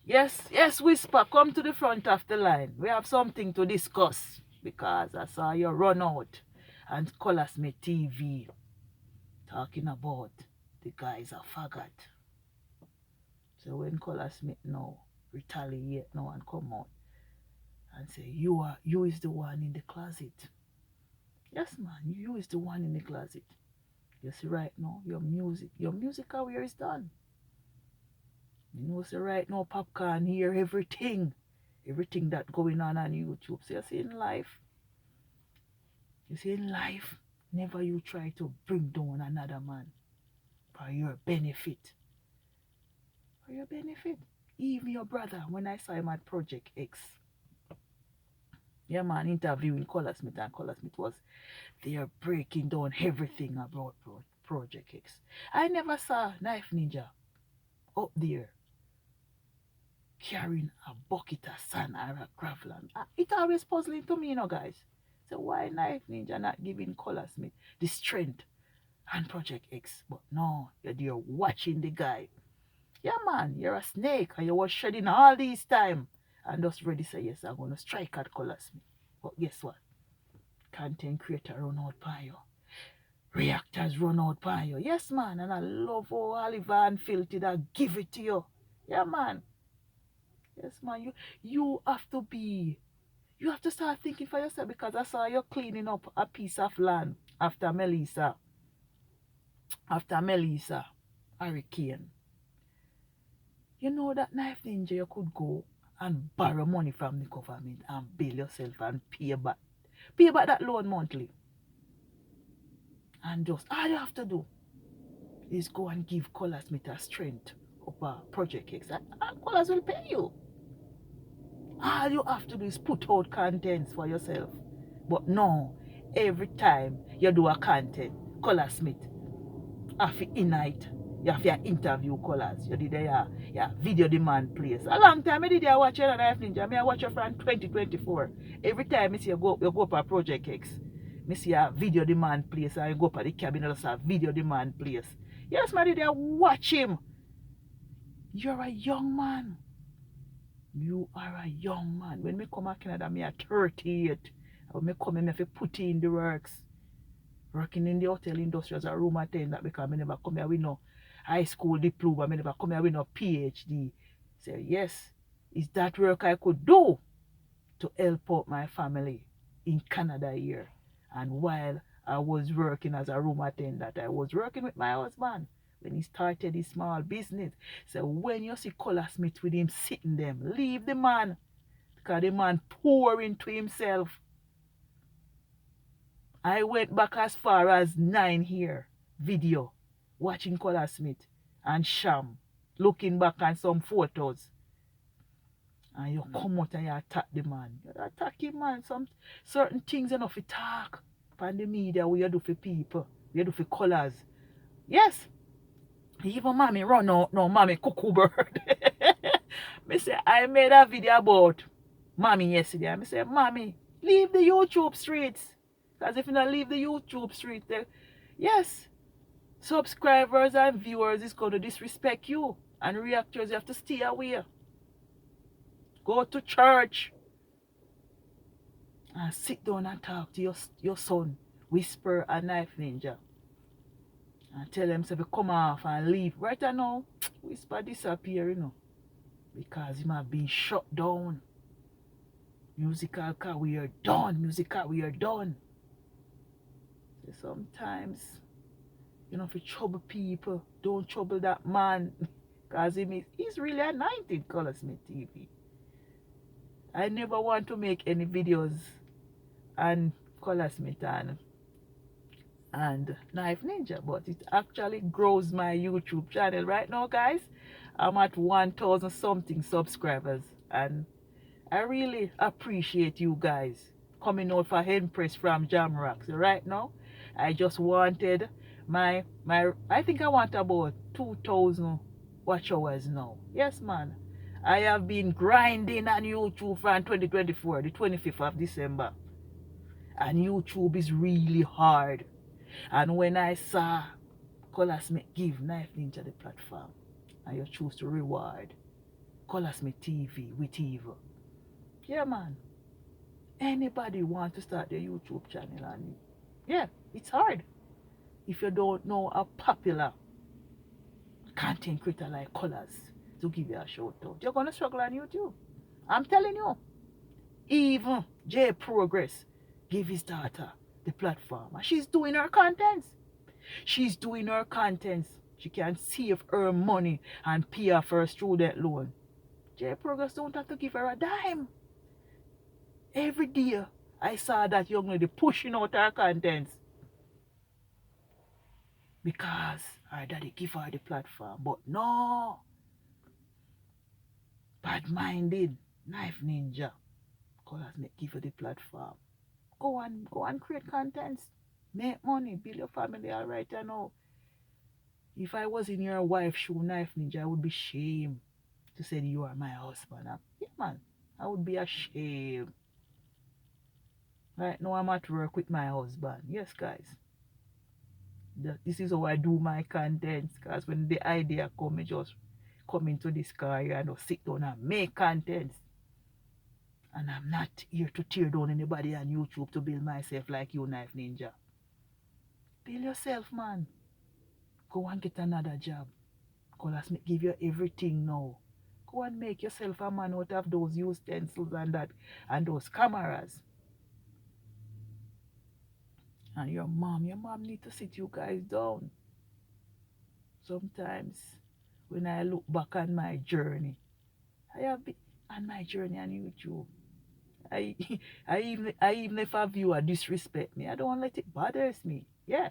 Yes, Whisper, come to the front of the line. We have something to discuss because I saw you run out and COLAZ me TV talking about the guy's a faggot. So when COLAZ me now retaliate now and come out and say you is the one in the closet. Yes man, you is the one in the closet. You see right now your music career is done. You know, so right now Popcorn hear everything that going on YouTube. So you see in life, never you try to bring down another man for your benefit. For your benefit. Even your brother, when I saw him at Project X, yeah man, interviewing Color Smith, and Color Smith was there breaking down everything about Project X. I never saw Knife Ninja up there carrying a bucket of sand or a gravel. And it always puzzling to me, guys. So why Knife Ninja not giving Color Smith the strength and Project X? But no, you're there watching the guy. Yeah, man, you're a snake and you was shedding all this time. And just ready to say, yes, I'm going to strike at Color Smith. But guess what? Content creator run out by you. Reactors run out by you. Yes, man, and I love how Oliver and Filthy that give it to you. Yeah, man. Yes, man, you have to be, you have to start thinking for yourself because I saw you cleaning up a piece of land after Melissa. Hurricane. You know that Knife Ninja you could go and borrow money from the government and bail yourself and pay back that loan monthly. And just all you have to do is go and give COLAZ Smith a strength of a Project X and COLAZ will pay you. All you have to do is put out contents for yourself. But no, every time you do a content, COLAZ Smith have to innite. You have to interview COLAZ. You did video demand place. A long time I did watch you on Knife Ninja. I watch you from 2024. Every time I see you go up a Project X, I see a video demand place and you go up at the cabin and a video demand place. Yes, man, did watch him. You're a young man. You are a young man. When me come to Canada, me at 38. When me come, I have to put in the works. Working in the hotel industry as a room attendant because I never come here with no high school diploma. I never come here with no PhD. Say, yes, is that work I could do to help out my family in Canada here. And while I was working as a room attendant, I was working with my husband when he started his small business. So when you see Color Smith with him sitting them, leave the man. Because the man pour into himself. I went back as far as 9 here video watching Color Smith and Sham looking back on some photos and you come out and you attack the man. You attack him, man. Some certain things enough to talk on the media what you do for people, you do for colors. Yes. Even mommy run out no mommy cuckoo bird. Me say I made a video about mommy yesterday. I say, mommy, leave the YouTube streets. Because if you don't leave the YouTube street, yes, subscribers and viewers is going to disrespect you. And reactors, you have to stay away. Go to church. And sit down and talk to your son, Whisper and Knife Ninja. And tell them to come off and leave. Right now, Whisper disappear, because he might be shut down. Musical career done. Musical career done. So sometimes, if you trouble people, don't trouble that man. Because he's really anointed, Color Smith TV. I never want to make any videos on Color Smith and Knife Ninja, but it actually grows my YouTube channel. Right now, guys, I'm at 1,000 something subscribers, and I really appreciate you guys coming out for Empress from Jamrock. So right now, I just wanted my I think I want about 2,000 watch hours now. Yes, man. I have been grinding on YouTube from 2024, the 25th of December. And YouTube is really hard. And when I saw COLAZ give Knife Ninja the platform, and you choose to reward COLAZ TV with evil. Yeah, man. Anybody want to start their YouTube channel, and yeah, it's hard. If you don't know a popular content creator like COLAZ to give you a shout out, you're gonna struggle on YouTube. I'm telling you. Even J Progress give his daughter the platform, and she's doing her contents. She's doing her contents. She can save her money and pay off her student loan. J Progress don't have to give her a dime. Every day I saw that young lady pushing out her contents because her daddy give her the platform. But no, bad-minded knife ninja. COLAZ make give her the platform. Go and create contents. Make money, build your family alright. I know. If I was in your wife's shoe, knife ninja, I would be ashamed to say you are my husband. Yeah, man, I would be ashamed. Right now I'm at work with my husband. Yes, guys. This is how I do my contents. Because when the idea come, I just come into this car and just sit down and make contents. And I'm not here to tear down anybody on YouTube to build myself like you, knife ninja. Build yourself, man. Go and get another job. COLAZ give you everything now. Go and make yourself a man out of those utensils and that and those cameras. And your mom need to sit you guys down. Sometimes when I look back on my journey, I have been on my journey on YouTube. I even if a viewer disrespect me, I don't let it bothers me. Yeah.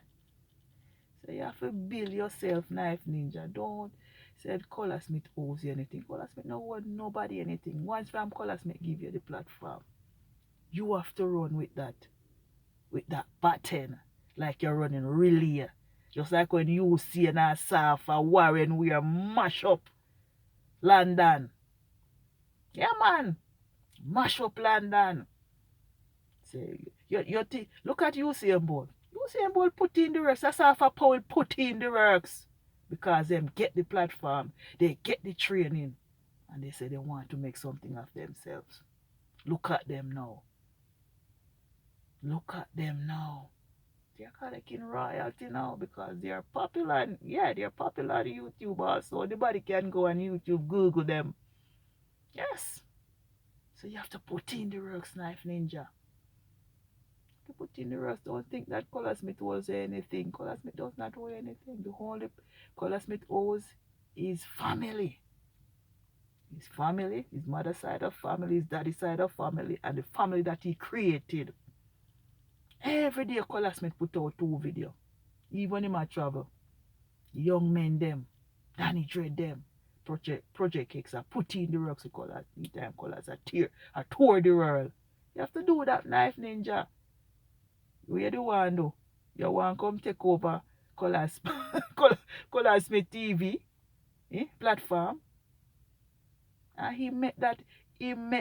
So you have to build yourself, knife ninja. Don't say COLAZ owes you anything. COLAZ no owe nobody anything. Once from COLAZ give you the platform, you have to run with that button like you're running relay. Just like when you see an Asaf or Warren we are mash up London. Yeah, man. Mash up London. Say, look at Usain Bolt. Usain Bolt put in the works. Asaf Powell put in the works. Because them get the platform. They get the training. And they say they want to make something of themselves. Look at them now. Look at them now. They're collecting royalty now because they're popular. Yeah, they're popular YouTubers. So anybody can go on YouTube, Google them. Yes. So you have to put in the works, knife ninja. To put in the works. Don't think that COLAZ owes anything. COLAZ does not owe anything. The only COLAZ owes is family. His family, his mother's side of family, his daddy's side of family, and the family that he created. Every day COLAZ put out 2 videos. Even in my travel. Young men them. Danny Dread them. Project X are put in the works with COLAZ. Anytime COLAZ are tour the world. You have to do that, knife ninja. Where do you want to do? You want to come take over COLAZ TV platform. And he make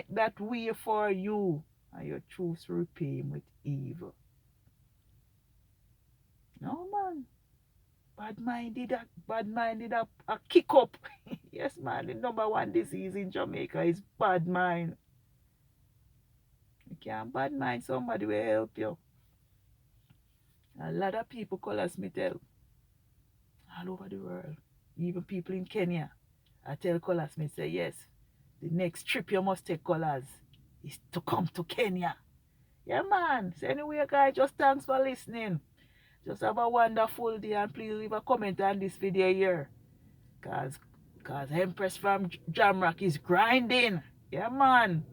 that way for you. And you choose to repay him with evil. No, man. Bad-minded a kick up. Yes, man. The #1 disease in Jamaica is bad mind. You can't bad mind somebody will help you. A lot of people COLAZ help. All over the world. Even people in Kenya. I tell COLAZ say, yes, the next trip you must take COLAZ is to come to Kenya. Yeah, man. So anyway, guys, just thanks for listening. Just have a wonderful day and please leave a comment on this video here. Cause Empress from Jamrock is grinding. Yeah, man.